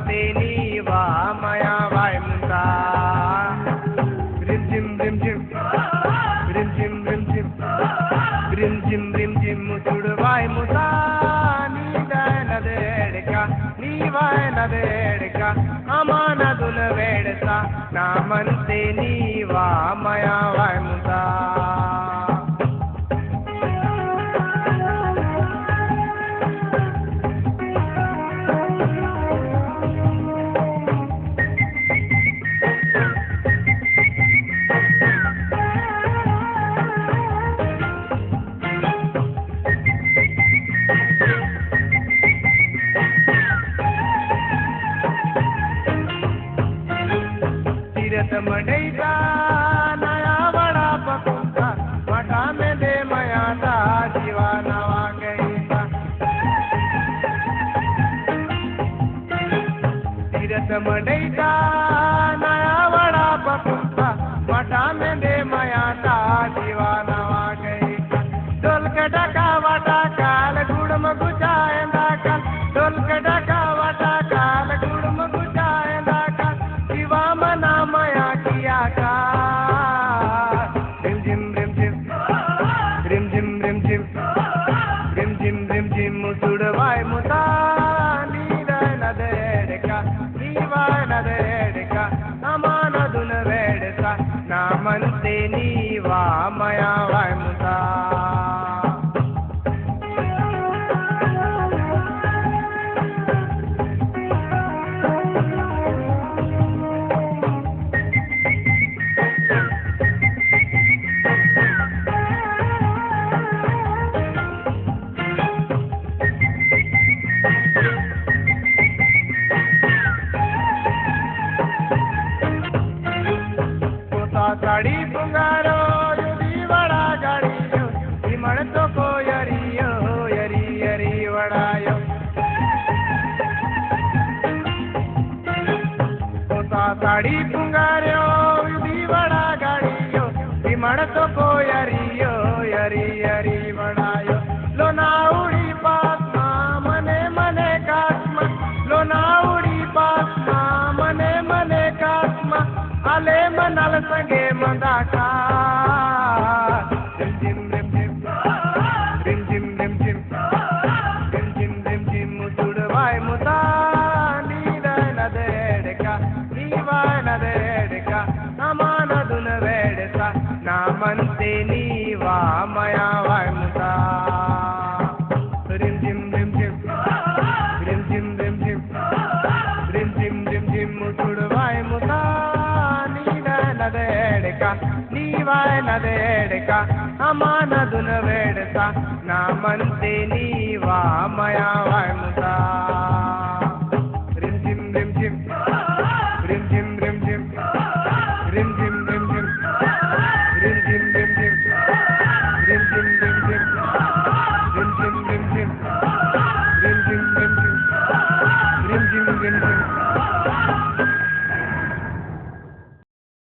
मनते नीवा मया वाय मुता रिम झिम रिम झिम रिम झिम रिम झिम रिम झिम रिम झिम मुतुडवाय मुता नीदाय नदेड़का नीवाय नदेड़का अमानदुन वेडसा ना मनते नीवा मया वाय मुता मडैता नया बड़ा पकुंता मटा में दे मयाता जीवा नवा गईता तीरथ मडैता नया बड़ा पकुंता मटा में दे मयाता जीवा नवा गईता ढोल के डका वाटा काल गुड़म गुचाएंदा काल ढोल के डका वाटा काल गुड़म गुचाएंदा काल जीवा मना मया का रिम झिम रिम झिम रिम झिम रिम झिम रिम झिम रिम झिम मुतुडवाय मुता नीदाय नदेड़का नीवाय नदेड़का अमानदुन वेडसा ना मनते नीवा मया वाय मुता साड़ी पुंगारो युदी वड़ा गाड़ियो विमण तो को यरियो यरी यरी वड़ायो साड़ी पुंगारो युदी वड़ा गाड़ियो विमण तो को यरियो यरी यरी वड़ायो लोनाउड़ी पासमा मने मने कास्मा लोनाउड़ी पासमा मने मने कास्मा आले मनल संगे मंदाका रिम झिम रिम झिम रिम झिम रिम झिम रिम झिम रिम झिम मुतुडवाय मुता नीदाय नदेड़का नीवाय नदेड़का अमानदुन वेडसा ना मनते नीवा मया वाय मुता रिम झिम रिम झिम रिम झिम रिम झिम रिम झिम रिम झिम मुतुडवाय मुता नदेड़का नीवाय नदेड़का अमानदुन वेडसा ना मनते नीवा मया वाय मुता रिम झिम रिम झिम